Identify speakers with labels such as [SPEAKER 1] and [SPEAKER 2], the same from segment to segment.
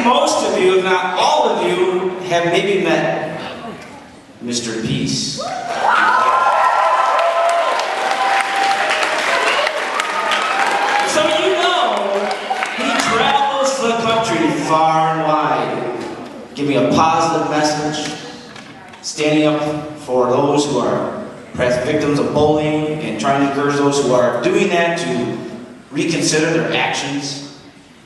[SPEAKER 1] most of you, if not all of you, have maybe met Mr. Peace. Some of you know he travels the country far and wide, giving a positive message, standing up for those who are perhaps victims of bullying, and trying to encourage those who are doing that to reconsider their actions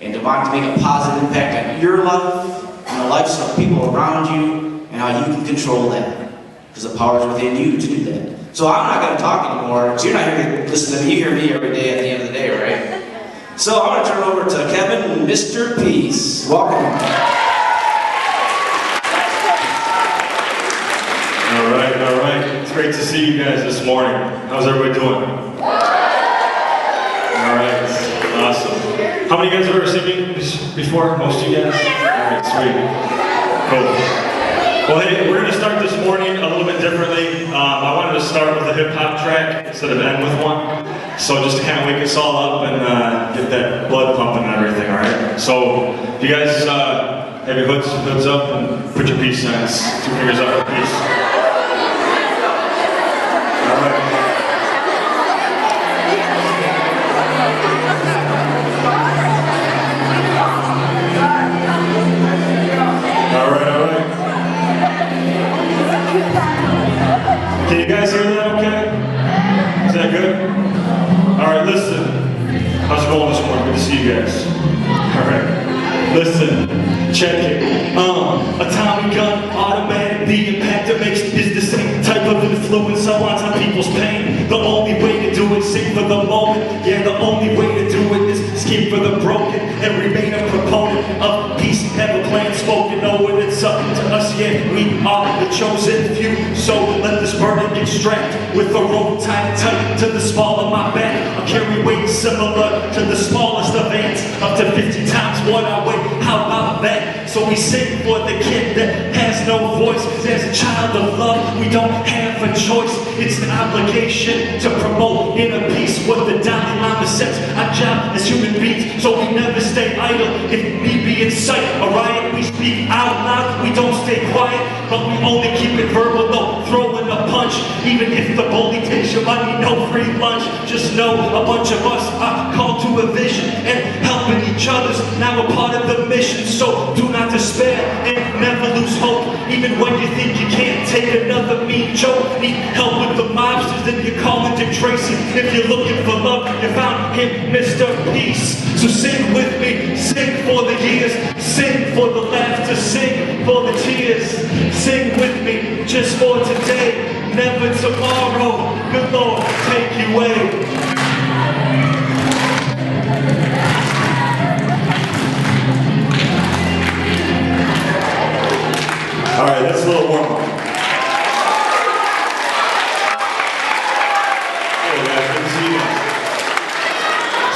[SPEAKER 1] and to want to make a positive impact on your life and the lives of people around you, and how you can control that, because the power is within you to do that. So I'm not going to talk anymore, because you're not here to listen to me. You hear me every day at the end of the day, right? So I'm going to turn it over to Kevin and Mr. Peace. Welcome.
[SPEAKER 2] All right. It's great to see you guys this morning. How's everybody doing? All right, awesome. How many of you guys have ever seen me before? Most of you guys? All right, sweet. Cool. Well, hey, we're going to start this morning a little bit differently. I wanted to start with a hip-hop track instead of end with one. So just to kind of wake us all up and get that blood pumping and everything, all right? So if you guys have your hoods up and put your peace signs, 2 fingers up for peace. Can you guys hear that okay? Is that good? Alright, listen. How's it going this morning? Good to see you guys. Alright. Listen. Check it. A Tommy gun, automatic, the impact that makes is the same type of influence I want on people's pain. The only way to do it, sing for the moment. Yeah, the only way to do it is scheme for the broken and remain a proponent of peace. Have a plan spoken, know when it's up to us. Yeah, we are the chosen few. So let this burden get strapped with a rope tied tight to the small of my back. I'll carry weight similar to the smallest of ants, up to 50 times what I weigh. How about that? So we sing for the kid that has no voice. As a child of love, we don't have a choice. It's an obligation to promote inner peace. What the Dalai Lama says, our job as human beings, so we never stay idle. If need be in sight, a riot, we speak out loud. We don't stay quiet, but we only keep it verbal. No throwing a punch, even if the bully takes your money. No free lunch. Just know a bunch of us are called to a vision and helping each other's now a part of the mission. So do not despair and never lose hope, even when you think you can't take another mean joke. Need help with the mobsters, then you're calling Dick Tracy. If you're looking for love, you found him, Mr. Peace. So sing with me, sing for the years, sing for the laughter, sing for the tears. Sing with me, just for today, never tomorrow. Good Lord, take you away. All right, that's a little warm up. Hey guys, good to see you guys.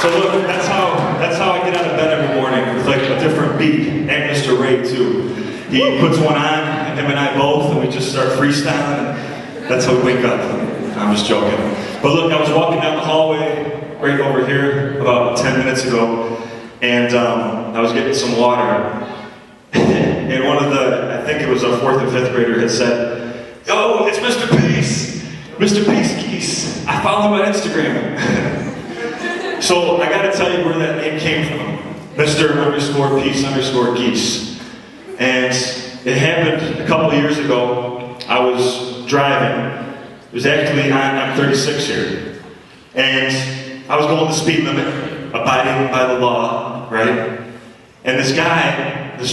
[SPEAKER 2] So look, that's how I get out of bed every morning, with like a different beat, and Mr. Ray too. He puts one on, and him and I both, and we just start freestyling, and that's how we wake up. I'm just joking. But look, I was walking down the hallway right over here about 10 minutes ago, and I was getting some water. And one of the, I think it was a 4th and 5th grader had said, "Yo, it's Mr. Peace. Mr. Peace Geese. I follow him on Instagram." So I gotta tell you where that name came from. Mr._Peace_Geese. And it happened a couple of years ago. I was driving. It was actually on 36 here. And I was going the speed limit, abiding by the law, right? And this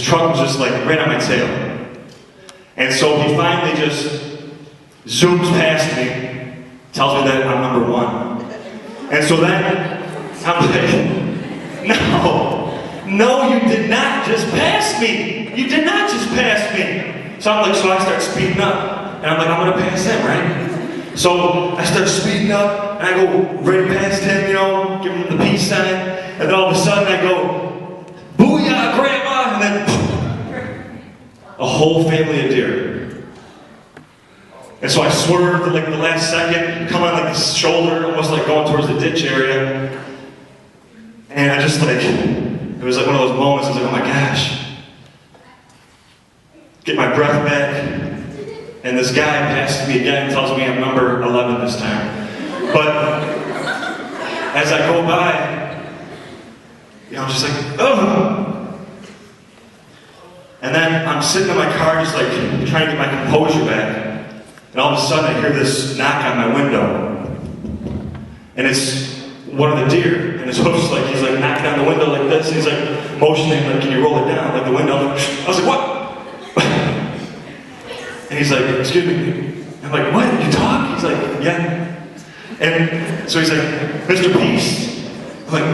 [SPEAKER 2] truck was just like right on my tail. And so he finally just zooms past me, tells me that I'm number 1. And so then I'm like, no, you did not just pass me. You did not just pass me. So I'm like, so I start speeding up. And I'm like, I'm gonna pass him, right? So I start speeding up, and I go right past him, you know, give him the peace sign. And then all of a sudden I go, "Booyah, Grandma!" And then a whole family of deer. And so I swerved at like the last second, come on like the shoulder, almost like going towards the ditch area. And I just like, it was like one of those moments, I was like, oh my gosh, my breath back, and this guy passes me again, tells me I'm number 11 this time. But as I go by, I'm just like, oh. And then I'm sitting in my car just like trying to get my composure back. And all of a sudden I hear this knock on my window. And it's one of the deer. And his hoof's like, he's like knocking on the window like this. And he's like motioning, like, can you roll it down? Like the window. I was like, what? And he's like, excuse me. I'm like, what? You talk? He's like, yeah. And so he's like, Mr. Peace. I'm like,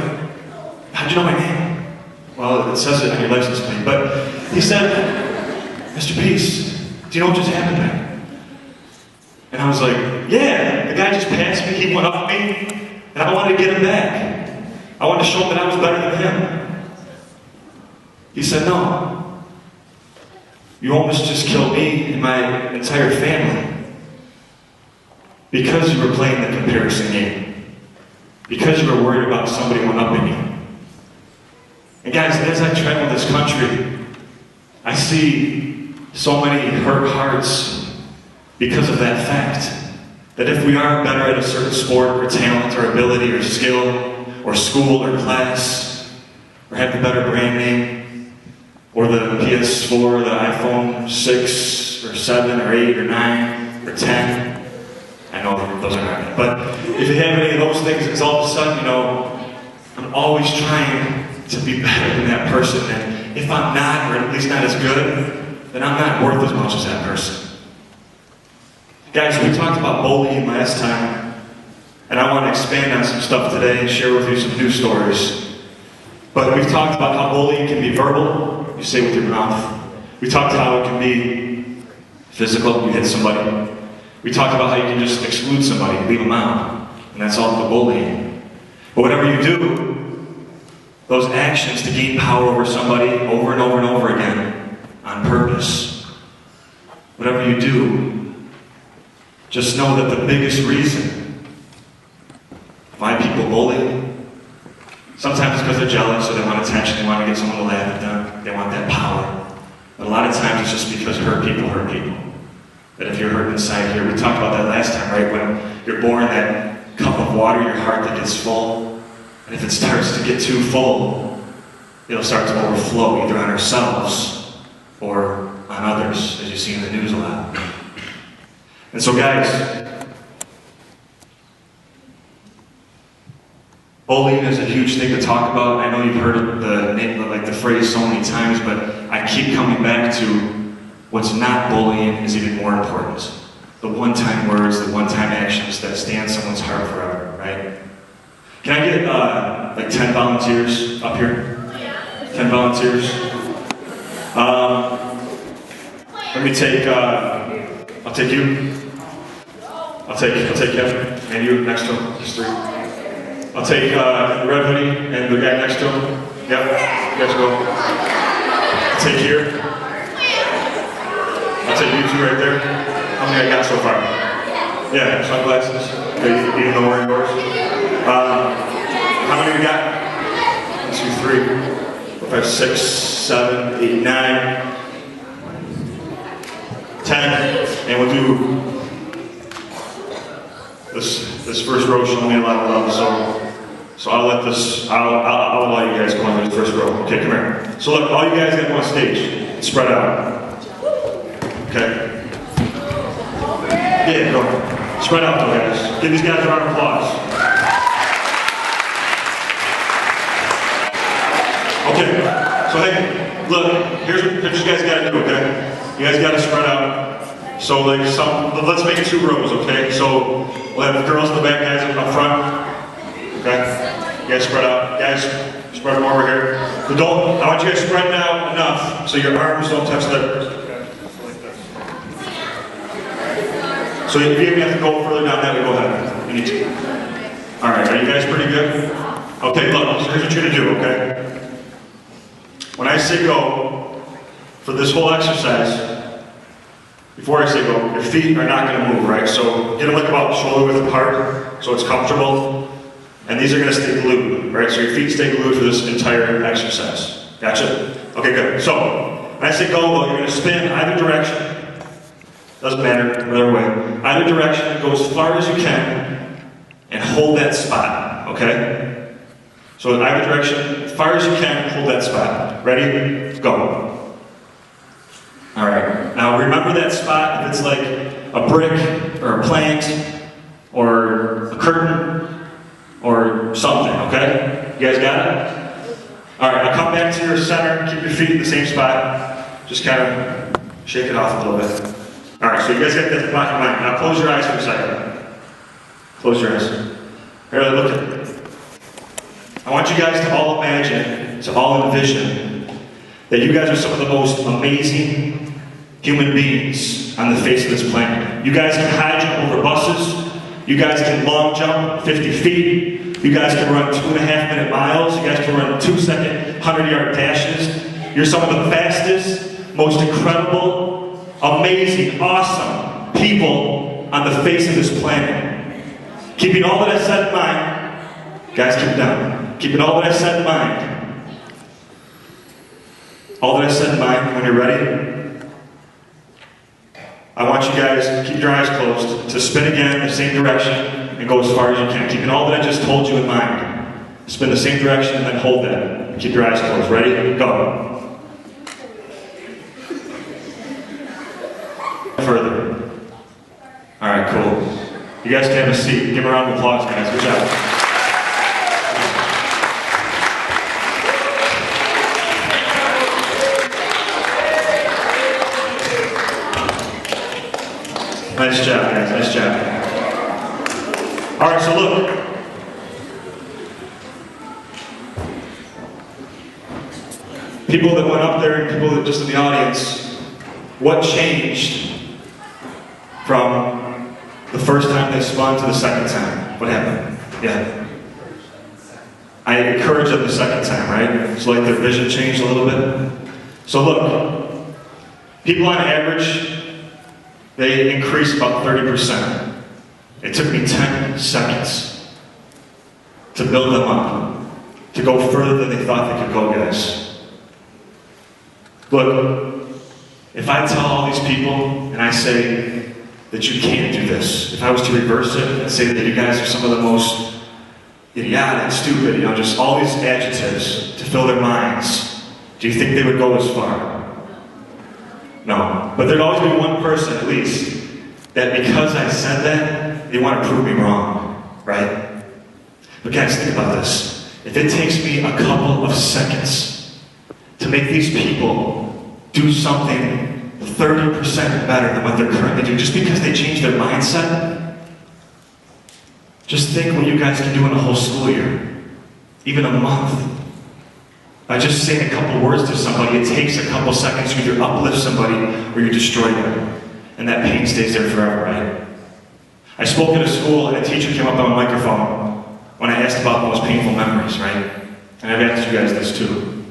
[SPEAKER 2] how'd you know my name? Well, it says it on your license plate. But he said, Mr. Peace, do you know what just happened there? And I was like, yeah, the guy just passed me, he went up me, and I wanted to get him back. I wanted to show him that I was better than him. He said, no. You almost just killed me and my entire family. Because you were playing the comparison game. Because you were worried about somebody went up in you. And guys, as I travel this country, I see so many hurt hearts because of that fact. That if we are better at a certain sport or talent or ability or skill or school or class, or have the better brand name, or the PS4, the iPhone 6 or 7 or 8 or 9 or 10, I know those are not, but if you have any of those things, it's all of a sudden, I'm always trying to be better than that person. And if I'm not, or at least not as good, then I'm not worth as much as that person. Guys, we talked about bullying last time, and I want to expand on some stuff today and share with you some new stories. But we've talked about how bullying can be verbal, you say with your mouth. We talked about how it can be physical, you hit somebody. We talked about how you can just exclude somebody, leave them out, and that's all the bullying. But whatever you do, those actions to gain power over somebody over and over and over again on purpose, whatever you do, just know that the biggest reason why people bully, sometimes it's because they're jealous or they want attention, they want to get someone to laugh at them, they want that power. But a lot of times it's just because hurt people hurt people. That if you're hurt inside here, we talked about that last time, right? When you're born, that cup of water, your heart that gets full, and if it starts to get too full, it'll start to overflow either on ourselves or on others, as you see in the news a lot. And so guys, bullying is a huge thing to talk about. I know you've heard the phrase so many times, but I keep coming back to what's not bullying is even more important. The one-time words, the one-time actions that stay on someone's heart forever, right? Can I get like 10 volunteers up here? 10 volunteers? Let me take, I'll take you. I'll take him, and you next to him, just 3. I'll take the red hoodie and the guy next to him. Yep, you guys go. I'll take here. I'll take you 2 right there. How many I got so far? Yeah, sunglasses. Okay, even though we're indoors. How many we got? 1, 2, 3, 4, 5, 6, 7, 8, 9, 10, and we'll do this first row showing me a lot of love, so I'll allow you guys to go on this first row. Okay, come here. So look, all you guys got to go on stage. Spread out. Okay? Yeah, go. Spread out though, guys. Give these guys a round of applause. Okay, so hey, look, here's what you guys got to do, okay? You guys got to spread out. So like let's make it 2 rows, okay? So we'll have the girls in the back, guys up front. Okay? You guys spread out. Guys, spread them over here. But I want you guys spreading out enough so your arms don't touch the. So if you have to go further down that way, go ahead. You need to. Alright, are you guys pretty good? Okay, look, here's what you're gonna do, okay? When I say go, for this whole exercise, before I say go, your feet are not going to move, right? So get them like about shoulder width apart, so it's comfortable. And these are going to stay glued, right? So your feet stay glued for this entire exercise. Gotcha? Okay, good. So When I say go, though, you're going to spin either direction. Doesn't matter, whatever way. Either direction, go as far as you can, and hold that spot, okay? So in either direction, as far as you can, hold that spot. Ready? Go. All right. Now remember that spot. If it's like a brick, or a plant, or a curtain, or something, okay? You guys got it? All right, now come back to your center. Keep your feet in the same spot. Just kind of shake it off a little bit. All right, so you guys got that block in mind. Now close your eyes for a second. Close your eyes. Here, look at it. I want you guys to all imagine, to all envision, that you guys are some of the most amazing human beings on the face of this planet. You guys can high jump over buses. You guys can long jump 50 feet. You guys can run 2.5-minute miles. You guys can run 2-second 100-yard dashes. You're some of the fastest, most incredible, amazing, awesome people on the face of this planet. Keeping all that I said in mind, guys, keep it down. Keeping all that I said in mind. All that I said in mind, when you're ready, I want you guys to keep your eyes closed, to spin again the same direction and go as far as you can. Keeping all that I just told you in mind. Spin the same direction and then hold that. Keep your eyes closed. Ready? Go. Further. All right, cool. You guys can have a seat. Give a round of applause, guys. Good job. Nice job, guys. Nice job. All right, so look. People that went up there and people that just in the audience, what changed from the first time they spun to the second time? What happened? Yeah. I encouraged them the second time, right? It's like their vision changed a little bit. So look, people on average, they increase about 30%. It took me 10 seconds to build them up, to go further than they thought they could go, guys. Look, if I tell all these people and I say that you can't do this, if I was to reverse it and say that you guys are some of the most idiotic, stupid, just all these adjectives to fill their minds, do you think they would go as far? No. But there'd always be one person, at least, that because I said that, they want to prove me wrong, right? But guys, think about this. If it takes me a couple of seconds to make these people do something 30% better than what they're currently doing, just because they change their mindset, just think what you guys can do in a whole school year, even a month. By just saying a couple words to somebody, it takes a couple seconds to either uplift somebody or you destroy them. And that pain stays there forever, right? I spoke at a school and a teacher came up on a microphone when I asked about the most painful memories, right? And I've asked you guys this too.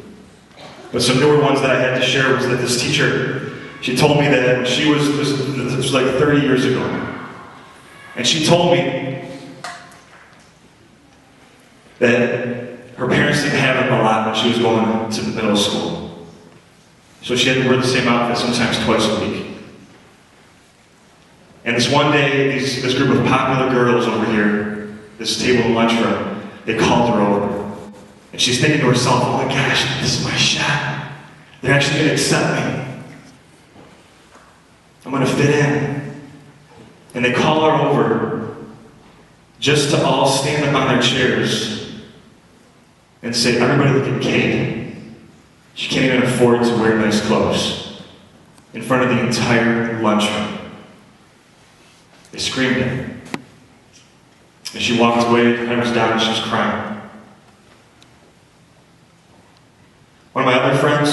[SPEAKER 2] But some newer ones that I had to share was that this teacher, she told me that when she was, this was like 30 years ago. And she told me that her parents didn't have it a lot when she was going to middle school. So she had to wear the same outfit sometimes twice a week. And this one day, this group of popular girls over here, this table in the lunchroom, they called her over. And she's thinking to herself, oh my gosh, this is my shot. They're actually going to accept me. I'm going to fit in. And they call her over just to all stand up on their chairs and say, everybody look at Kate. She can't even afford to wear nice clothes. In front of the entire lunchroom. They screamed at her. And she walked away, her head was down, and she was crying. One of my other friends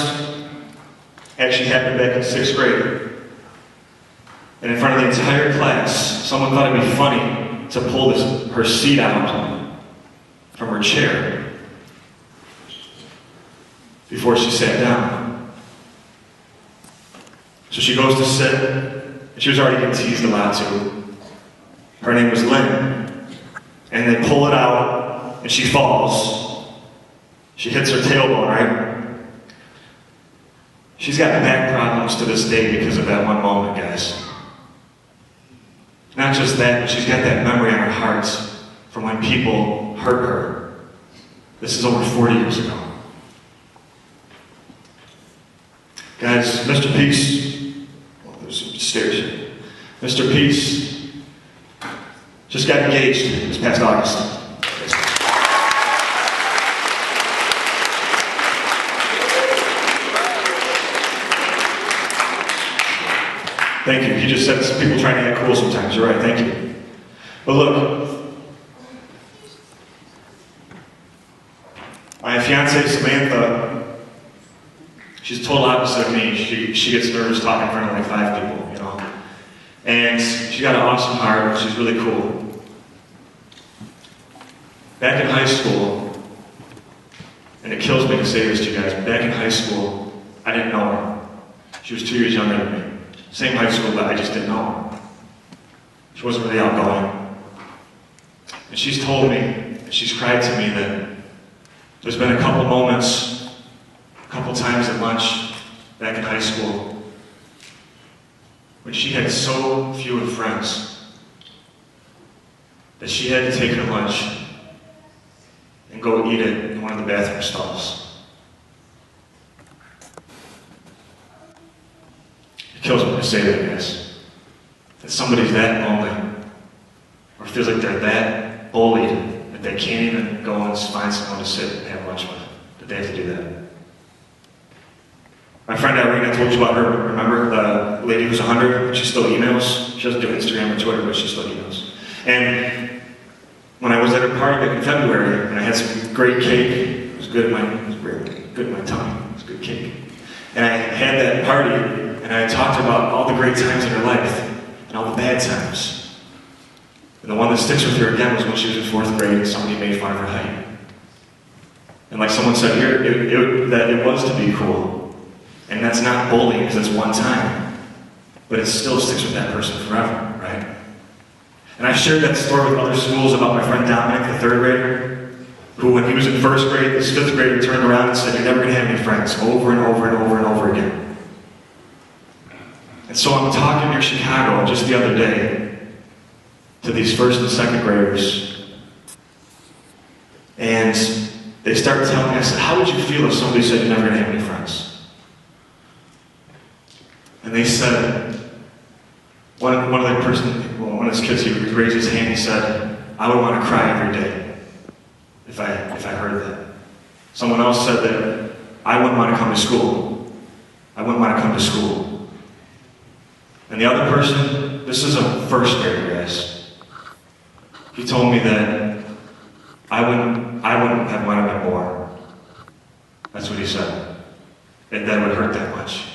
[SPEAKER 2] actually happened back in 6th grade. And in front of the entire class, someone thought it'd be funny to pull her seat out from her chair before she sat down. So she goes to sit, and she was already getting teased a lot too. Her name was Lynn. And they pull it out, and she falls. She hits her tailbone, right? She's got back problems to this day because of that one moment, guys. Not just that, but she's got that memory on her heart from when people hurt her. This is over 40 years ago. Guys, Mr. Peace, well, there's some stairs here. Mr. Peace just got engaged this past August. Thank you. He just said some people trying to act cool sometimes. You're right, thank you. But look, my fiancée Samantha, she's the total opposite of me. She gets nervous talking in front of like 5 people, you know. And she's got an awesome heart. She's really cool. Back in high school, and it kills me to say this to you guys, but back in high school, I didn't know her. She was 2 years younger than me. Same high school, but I just didn't know her. She wasn't really outgoing. And she's told me, and she's cried to me that there's been a couple moments, a couple times at lunch back in high school when she had so few friends that she had to take her lunch and go eat it in one of the bathroom stalls. It kills me to say that, guys. That somebody's that lonely, or feels like they're that bullied that they can't even go and find someone to sit and have lunch with, that they have to do that. My friend Irene, I told you about her, remember? The lady who's 100, but she still emails. She doesn't do Instagram or Twitter, but she still emails. And when I was at her party back in February, and I had some great cake, it was good in my tummy, it was good cake. And I had that party, and I talked about all the great times in her life, and all the bad times. And the one that sticks with her again was when she was in 4th grade, and somebody made fun of her height. And like someone said here, that it was to be cool. And that's not bullying, because it's one time. But it still sticks with that person forever, right? And I've shared that story with other schools about my friend Dominic, the 3rd grader, who when he was in 1st grade, this 5th grader turned around and said, "You're never going to have any friends," over and over and over and over again. And so I'm talking near Chicago just the other day to these 1st and 2nd graders, and they start telling me, I said, "How would you feel if somebody said you're never going to have any friends?" And they said, one of his kids, he raised his hand, he said, "I would want to cry every day if I heard that." Someone else said that, "I wouldn't want to come to school. I wouldn't want to come to school." And the other person, this is a 1st grader, guys. He told me that I wouldn't have wanted to be born. That's what he said. That would hurt that much.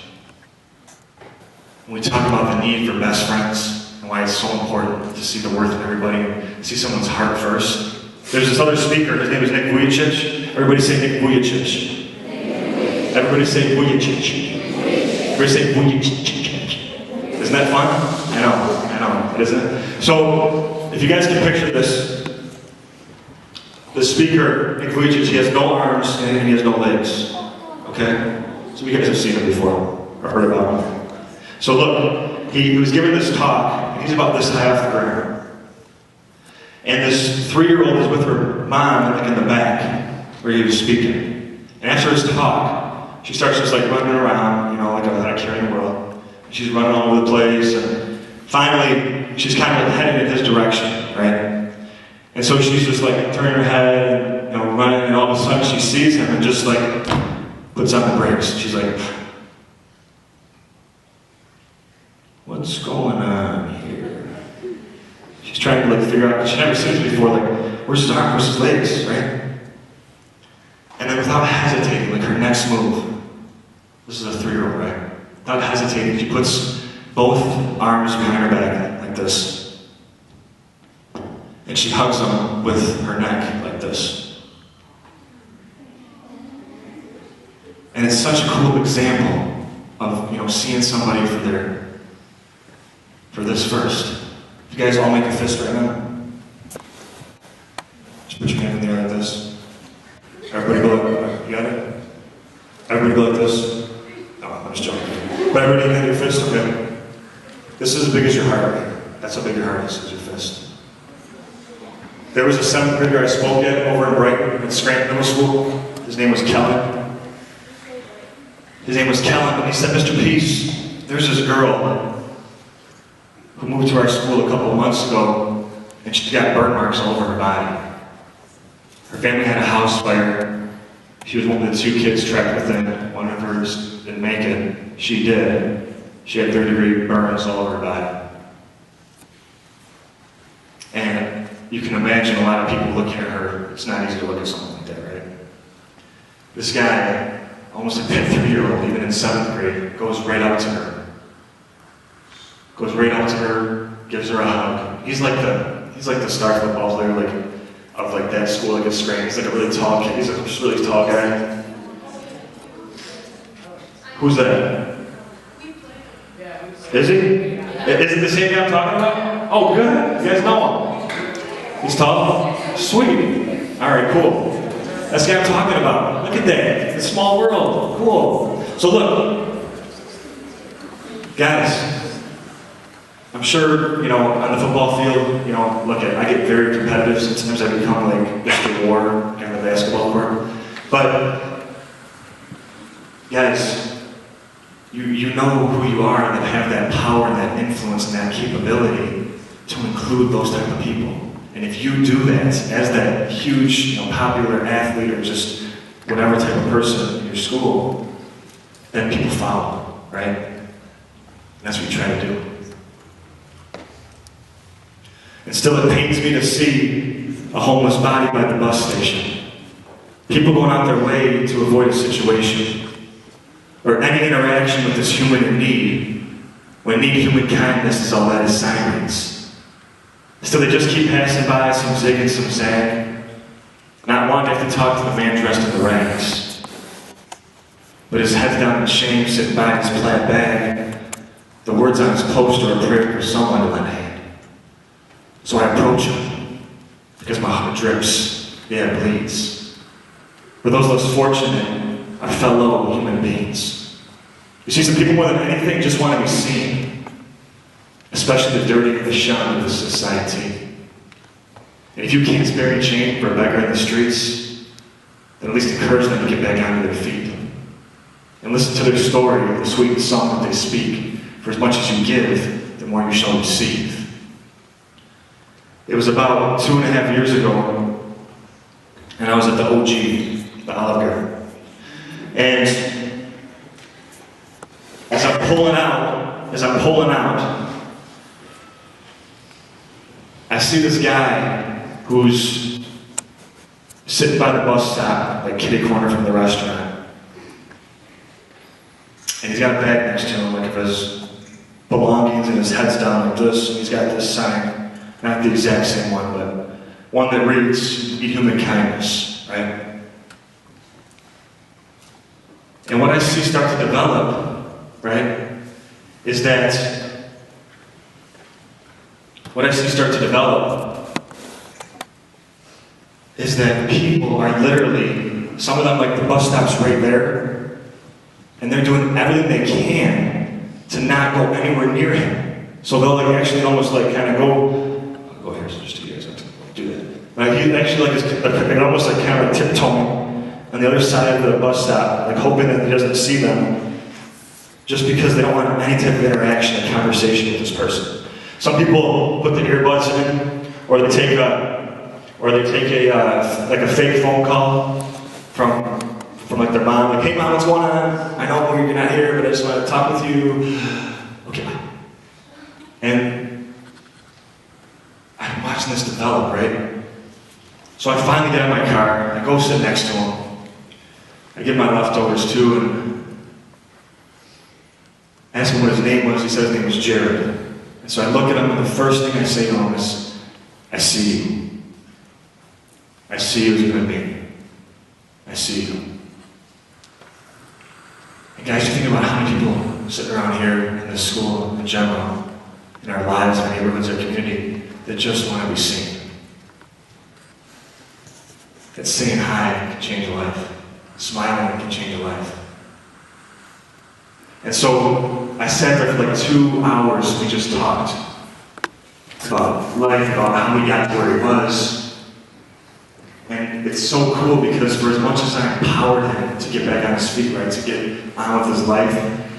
[SPEAKER 2] When we talk about the need for best friends and why it's so important to see the worth in everybody and see someone's heart first. There's this other speaker, his name is Nick Vujicic. Everybody say Nick Vujicic. Everybody say Vujicic. Everybody say Vujicic. Isn't that fun? I know, isn't it? So, if you guys can picture this, the speaker, Nick Vujicic, he has no arms and he has no legs. Okay? So you guys have seen him before, or heard about him. So look, he was giving this talk, and he's about this high off the ground. And this 3-year-old is with her mom, like in the back, where he was speaking. And after his talk, she starts just like running around, you know, like a care in the world. She's running all over the place, and finally, she's kind of heading in his direction, right? And so she's just like turning her head, and, you know, running, and all of a sudden she sees him and just like puts on the brakes. She's like, "What's going on here?" She's trying to like figure out, she never seen it before, like, where's his arm, where's his legs, right? And then without hesitating, like her next move, this is a 3-year-old, right? Without hesitating, she puts both arms behind her back, like this. And she hugs him with her neck, like this. And it's such a cool example of, you know, seeing somebody for this first. You guys all make a fist right now. Just put your hand in the air like this. Everybody go like, you got it? Everybody go like this. No, I'm just joking. But everybody had your fist, okay? This is as big as your heart. That's how big your heart is your fist. There was a 7th grader I spoke at over in Brighton at Scranton Middle School. His name was Kellen. And he said, Mr. Peace, there's this girl who moved to our school a couple of months ago, and she got burn marks all over her body. Her family had a house fire. She was one of the 2 kids trapped within it. One of hers didn't make it. She did. She had 3rd-degree burns all over her body. And you can imagine a lot of people looking at her. It's not easy to look at someone like that, right? This guy, almost a 3-year-old, even in 7th grade, goes right up to her. Gives her a hug. He's like the star football player, of that school, at Scranton. He's like a really tall kid. He's a really tall guy. Who's that? Is he? Is it the same guy I'm talking about? Oh, good. You guys know him. He's tall? Sweet. All right, cool. That's the guy I'm talking about. Look at that. It's a small world. Cool. So look, guys, I'm sure, on the football field, I get very competitive. Sometimes I become like Mr. War on the basketball court. But, guys, you know who you are and have that power and that influence and that capability to include those type of people. And if you do that as that huge, popular athlete or just whatever type of person in your school, then people follow, right? And that's what you try to do. And still, it pains me to see a homeless body by the bus station. People going out their way to avoid a situation or any interaction with this human in need, when need human kindness is all that is sirens. Still, they just keep passing by, some zig and some zag, not wanting to talk to the man dressed in the rags. But his head down in shame, sitting by his plaid bag, the words on his poster are a prayer for someone to lend a hand. So I approach him, because my heart drips, yeah, it bleeds. For those less fortunate, our fellow human beings. You see, some people more than anything just want to be seen, especially the dirty and the shunned of this society. And if you can't spare any change for a beggar in the streets, then at least encourage them to get back onto their feet. And listen to their story of the sweet song that they speak. For as much as you give, the more you shall receive. It was about 2.5 years ago, and I was at the OG, the Olive Garden. And as I'm pulling out, I see this guy who's sitting by the bus stop, like kitty corner from the restaurant. And he's got a bag next to him, like of his belongings, and his head's down like this, and he's got this sign. Not the exact same one, but one that reads, "Eat human kindness," right? And what I see start to develop, right, is that people are literally, some of them, like the bus stop's right there, and they're doing everything they can to not go anywhere near him. So they'll actually almost kind of go here, so just you guys have to do that. He actually is almost kind of tiptoeing on the other side of the bus stop, hoping that he doesn't see them, just because they don't want any type of interaction and conversation with this person. Some people put the earbuds in, or they take a fake phone call from their mom, like, "Hey mom, what's going on? I know you're not here, but I just want to talk with you." Okay. And I'm watching this develop, right? So I finally get in my car, I go sit next to him. I get my leftovers too, and ask him what his name was. He said his name was Jared. And so I look at him, and the first thing I say to him is, "I see you. I see you as a human being. I see you." And guys, you think about how many people sitting around here in this school in general, in our lives, our neighborhoods, our community, that just want to be seen. That saying hi can change a life. Smiling can change a life. And so I sat there for like 2 hours, we just talked about life, about how he got to where he was. And it's so cool because for as much as I empowered him to get back on his feet, right, to get on with his life,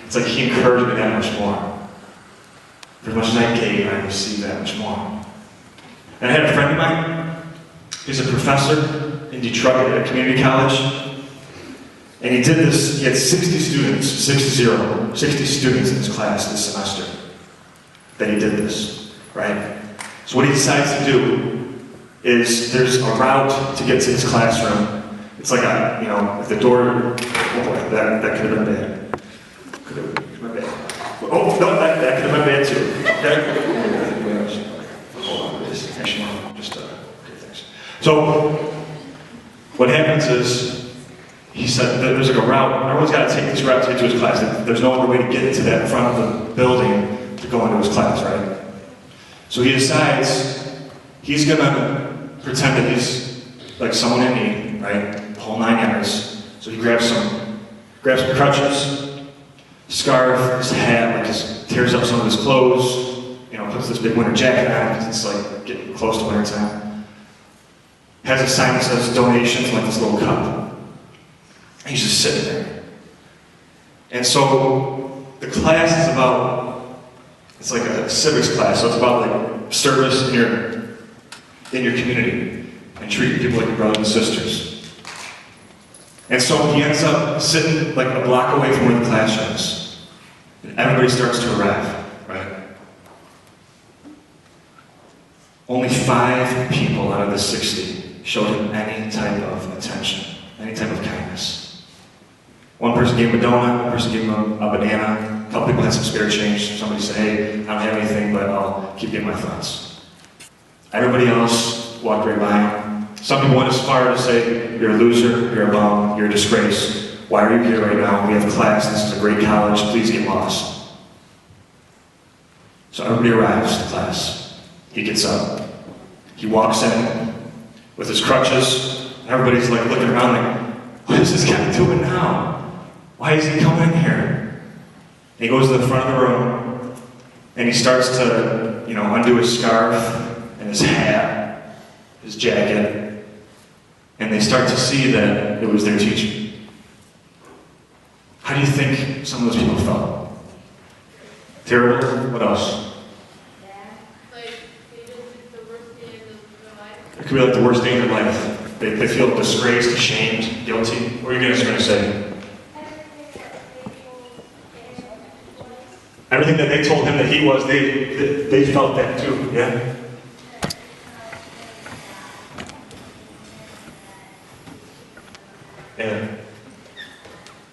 [SPEAKER 2] it's like he encouraged me that much more. For as much as I gave, I received that much more. And I had a friend of mine, he's a professor in Detroit at a community college. And he did this, he had 60 students, 60 students in his class this semester that he did this, right? So what he decides to do is there's a route to get to his classroom. It's like a, you know, if the door, oh boy, that could have been bad. Could have been bad. Oh, no, that could have been bad too. Okay? Hold on, just okay, thanks. So, what happens is, he said that there's like a route, everyone's got to take this route to get to his class. There's no other way to get to that front of the building to go into his class, right? So he decides he's gonna pretend that he's like someone in need, right? The whole 9 yards. So he grabs some crutches, scarf, his hat, like just tears up some of his clothes, you know, puts this big winter jacket on because it's like getting close to winter time. Has a sign that says donations, like this little cup. He's just sitting there. And so the class is about, it's like a civics class, so it's about like service in your community and treating people like your brothers and sisters. And so he ends up sitting like a block away from where the class is. And everybody starts to arrive, right? Only 5 people out of the 60 showed him any type of attention, any type of kindness. One person gave him a donut, one person gave him a banana, a couple people had some spare change, somebody said, hey, I don't have anything, but I'll keep getting my thoughts. Everybody else walked right by him. Some people went as far as to say, you're a loser, you're a bum, you're a disgrace. Why are you here right now? We have class, this is a great college, please get lost. So everybody arrives to class. He gets up. He walks in with his crutches. Everybody's like looking around like, what is this guy doing now? Why is he coming in here? And he goes to the front of the room and he starts to, you know, undo his scarf and his hat, his jacket, and they start to see that it was their teacher. How do you think some of those people felt? Terrible? What else? It could be like the worst day of their life. They feel disgraced, ashamed, guilty. What are you guys going to say? Everything that they told him that he was, they felt that too, yeah? And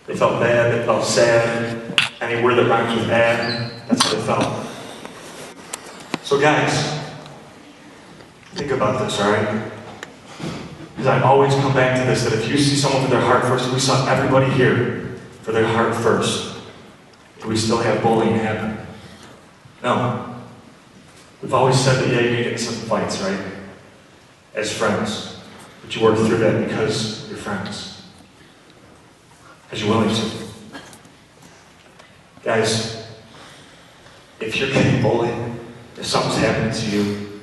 [SPEAKER 2] they felt bad, they felt sad. Any word that rhymes with "ad," that's how they felt. So guys, think about this, alright? Because I always come back to this, that if you see someone for their heart first, we saw everybody here for their heart first. Do we still have bullying happen? No. We've always said that, yeah, you're going to get in some fights, right? As friends. But you work through that because you're friends. Because you're willing to. Guys, if you're getting bullied, if something's happening to you,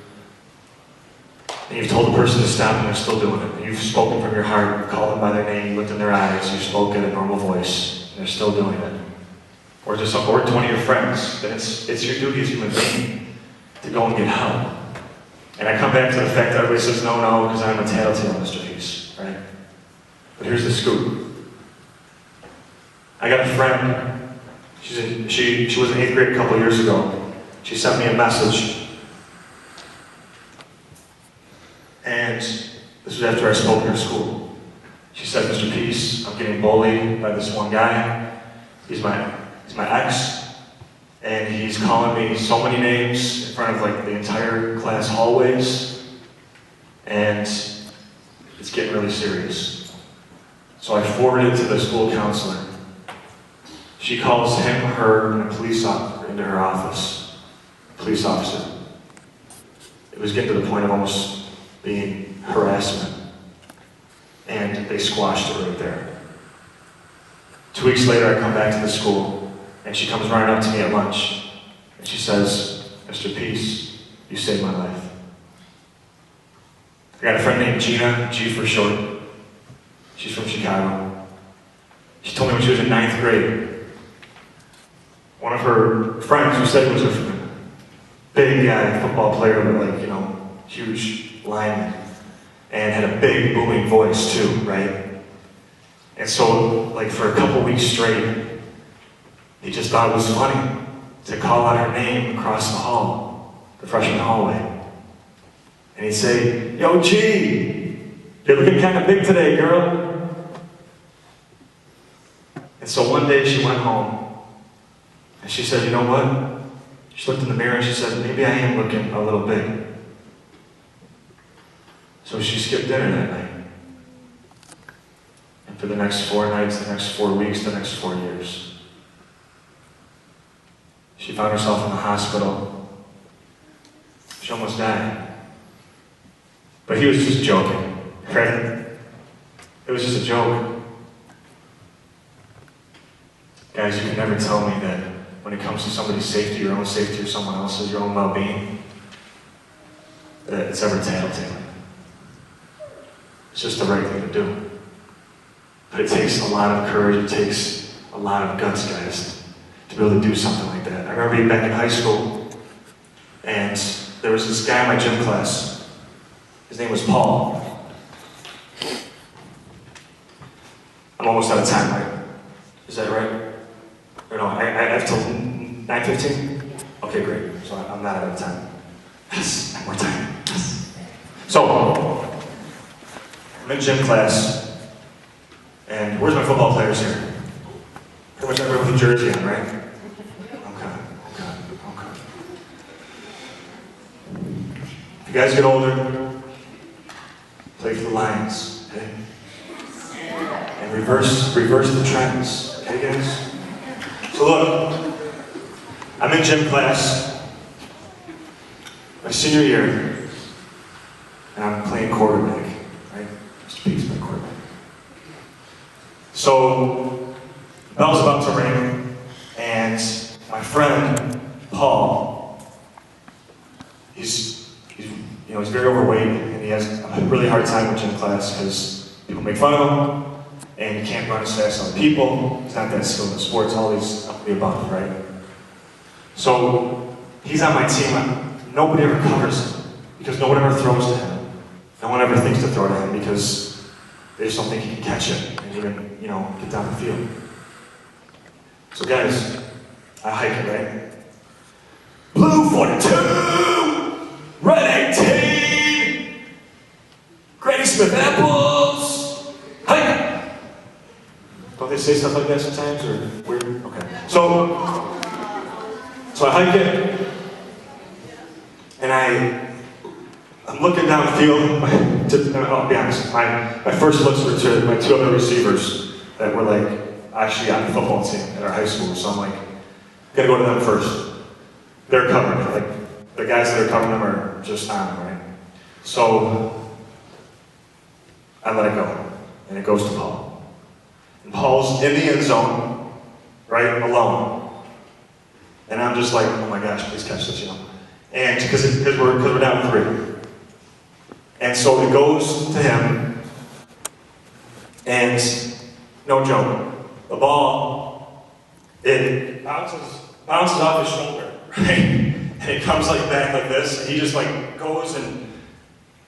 [SPEAKER 2] and you've told the person to stop and they're still doing it, and you've spoken from your heart, you've called them by their name, you looked in their eyes, you spoke in a normal voice, and they're still doing it. Or to one of your friends, then it's your duty as a human being to go and get help. And I come back to the fact that everybody says, no, because I'm a tattletale, Mr. Peace, right? But here's the scoop. I got a friend, she was in 8th grade a couple years ago. She sent me a message. And this was after I spoke in her school. She said, Mr. Peace, I'm getting bullied by this one guy. He's my ex, and he's calling me so many names in front of like the entire class hallways, and it's getting really serious. So I forwarded it to the school counselor. She calls him, her, and a police officer into her office. Police officer. It was getting to the point of almost being harassment, and they squashed it right there. 2 weeks later, I come back to the school, And she comes running up to me at lunch, and she says, "Mr. Peace, you saved my life." I got a friend named Gina, G for short. She's from Chicago. She told me when she was in 9th grade, one of her friends who said was a big guy, football player, but like, huge lineman, and had a big booming voice too, right? And so, like, for a couple weeks straight, he just thought it was funny to call out her name across the hall, the freshman hallway. And he'd say, "Yo, G, you're looking kind of big today, girl." And so one day she went home, and she said, "You know what?" She looked in the mirror and she said, "Maybe I am looking a little big." So she skipped dinner that night. And for the next 4 nights, the next 4 weeks, the next 4 years, she found herself in the hospital. She almost died. But he was just joking, right? It was just a joke. Guys, you can never tell me that when it comes to somebody's safety, your own safety, or someone else's, your own well-being, that it's ever tattletailing. It's just the right thing to do. But it takes a lot of courage, it takes a lot of guts, guys, to be able to do something like that. I remember being back in high school, and there was this guy in my gym class. His name was Paul. I'm almost out of time, right? Is that right? Or no, I have till 9:15? Okay, great. So I'm not out of time. Yes, I have more time. Yes. So, I'm in gym class, and where's my football players here? Pretty much everyone with a jersey on, right? Okay. If you guys get older, play for the Lions, okay? And reverse the trends, okay, guys? So look, I'm in gym class, my senior year, and I'm playing quarterback, right? Mr. Peace, my quarterback. So, the bell's about to ring, and my friend, Paul, he's very overweight, and he has a really hard time with gym class because people make fun of him, and he can't run as fast as other people. He's not that skilled in sports, all these up the above, right? So, he's on my team. Nobody ever covers him because no one ever throws to him. No one ever thinks to throw to him because they just don't think he can catch it and even, get down the field. So guys, I hike it, right? Blue 42, red 18, Granny Smith apples, hike. Don't they say stuff like that sometimes, or weird? Okay. So I hike it, and I'm looking downfield. I'll be honest, my first looks were to my 2 other receivers that were like actually on the football team at our high school. So I'm like, gotta go to them first. They're covering it. Like the guys that are covering them are just on, right? So I let it go, and it goes to Paul. And Paul's in the end zone, right, alone. And I'm just like, oh my gosh, please catch this, And because we're down 3. And so it goes to him, and no joke, the ball, it bounces off his shoulder, right? And it comes like back like this, and he just like goes, and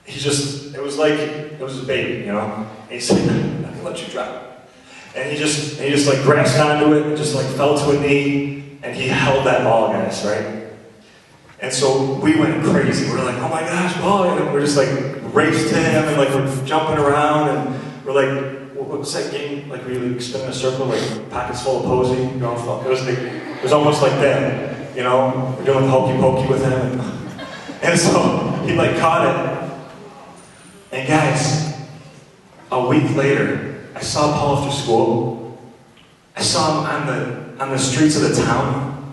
[SPEAKER 2] it was a baby, And he said, "I'm gonna let you drop." And he just like grasped onto it, and just like fell to a knee, and he held that ball, guys, right? And so we went crazy. We were like, "Oh my gosh, ball!" And we're just like raced to him, and like we're jumping around, and we're like, what's that game? Like we like spin in a circle, like pockets full of posy. It was almost like that, We're doing hokey pokey with him, and so he like caught it. And guys, a week later, I saw Paul after school. I saw him on the streets of the town,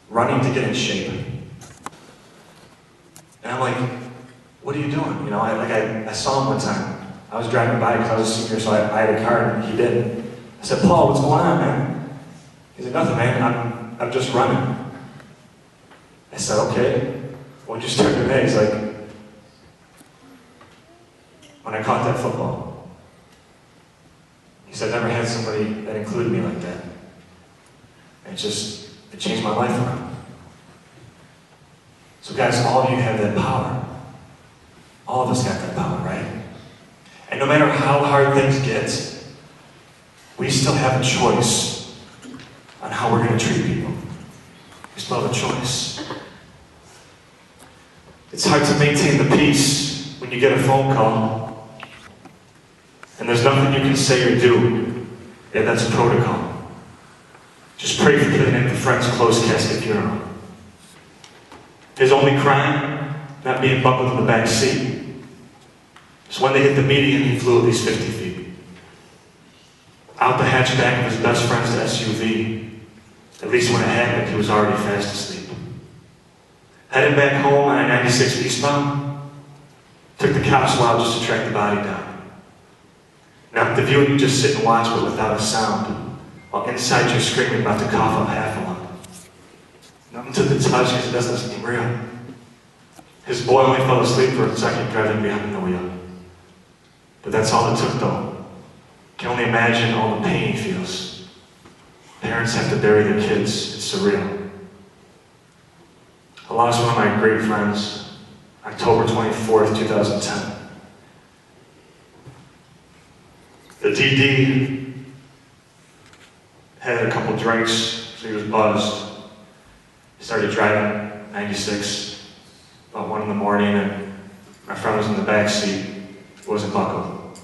[SPEAKER 2] running to get in shape. And I'm like, "What are you doing?" I saw him one time. I was driving by because I was a senior, so I had a car, and he didn't. I said, "Paul, what's going on, man?" He said, "Nothing, man. I'm just running. I said, okay. What'd you start today? He's like, when I caught that football. He said, I never had somebody that included me like that. And it changed my life around. So guys, all of you have that power. All of us got that power, right? And no matter how hard things get, we still have a choice on how we're going to treat people. We still have a choice. It's hard to maintain the peace when you get a phone call and there's nothing you can say or do. Yeah, that's protocol. Just pray for getting into friend's closed casket funeral. His only crime, not being buckled in the back seat. So when they hit the median, he flew at least 50 feet. Out the hatchback of his best friend's SUV. At least when it happened, he was already fast asleep. Headed back home on a 96 eastbound, took the cops a while just to track the body down. Now, the view, you just sit and watch, but without a sound, while inside you're screaming about to cough up half a lung. Nothing to the touch because it doesn't seem real. His boy only fell asleep for a second driving behind the wheel. But that's all it took, though. Can only imagine all the pain he feels. Parents have to bury their kids. It's surreal. I lost one of my great friends, October 24th, 2010. The DD had a couple drinks, so he was buzzed. He started driving 96, about 1 in the morning, and my friend was in the back seat. He wasn't buckled.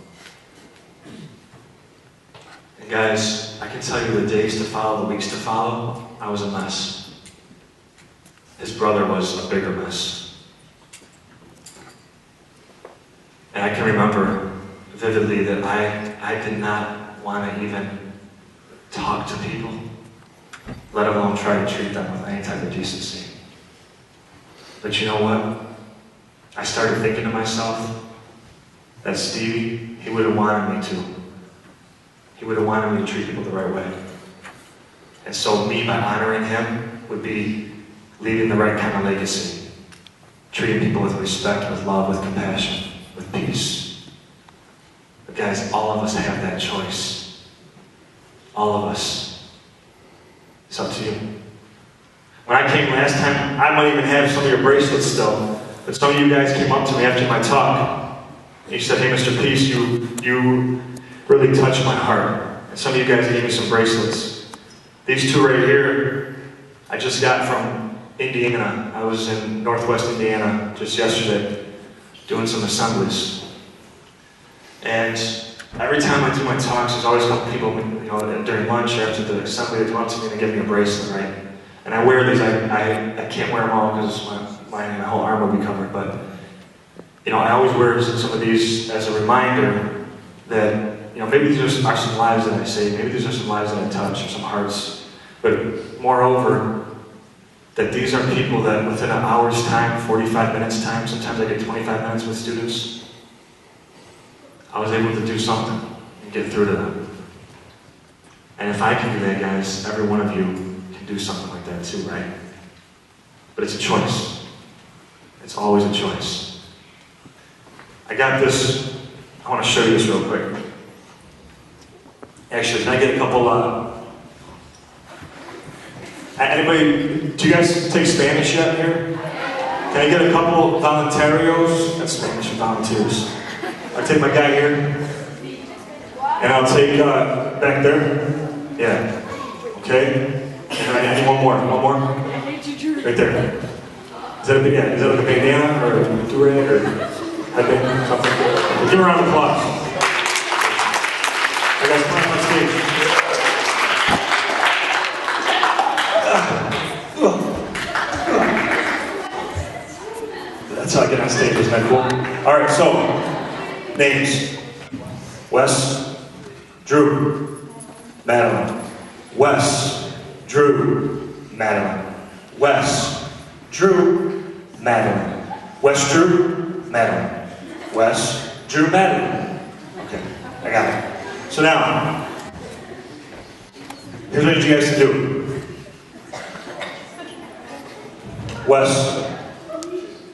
[SPEAKER 2] And guys, I can tell you the days to follow, the weeks to follow, I was a mess. His brother was a bigger mess. And I can remember vividly that I did not want to even talk to people, let alone try to treat them with any type of decency. But you know what? I started thinking to myself that Stevie, he would have wanted me to. He would have wanted me to treat people the right way. And so me, by honoring him, would be leaving the right kind of legacy. Treating people with respect, with love, with compassion, with peace. But guys, all of us have that choice. All of us. It's up to you. When I came last time, I might even have some of your bracelets still, but some of you guys came up to me after my talk, and you said, hey, Mr. Peace, you really touched my heart. And some of you guys gave me some bracelets. These two right here, I just got from Indiana. I was in Northwest Indiana just yesterday, doing some assemblies. And every time I do my talks, there's always a couple people, during lunch or after the assembly, they come up to me and they give me a bracelet, right? And I wear these. I can't wear them all because my whole arm will be covered. But I always wear some of these as a reminder that maybe these are some lives that I save, maybe these are some lives that I touch, or some hearts. But moreover, that these are people that within an hour's time, 45 minutes time, sometimes I get 25 minutes with students, I was able to do something and get through to them. And if I can do that, guys, every one of you can do something like that too, right? But it's a choice. It's always a choice. I got this. I want to show you this real quick. Actually, can I get a couple, anybody, do you guys take Spanish yet here? Can I get a couple voluntarios? That's Spanish for volunteers. I'll take my guy here. And I'll take, back there. Yeah. Okay. And I need one more. Right there. Is that like a bandana or a do-rag or headband? Something? Give a round of applause. You guys come on stage. That's how I get on stage, isn't that cool? Alright, so, names. Wes, Drew, Madeline. Wes, Drew, Madeline. Wes, Drew, Madeline. Wes, Drew, Madeline. Wes, Drew, Madeline. Okay, I got it. So now, here's what I need you guys to do. Wes,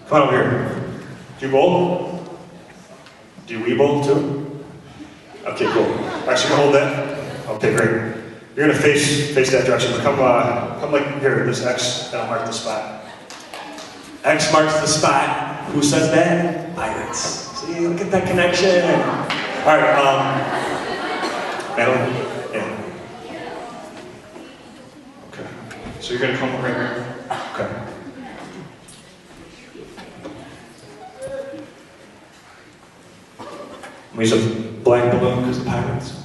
[SPEAKER 2] come on over here. Do you bowl? Do you bowl too? Okay, cool. Actually, hold that. Okay, great. You're gonna face that direction. Come like here, this X, that'll mark the spot. X marks the spot. Who says that? Pirates. See, look at that connection. All right, Madeline? Yeah. Okay. So you're gonna come right here? Okay. I'm gonna use a black balloon because of pirates.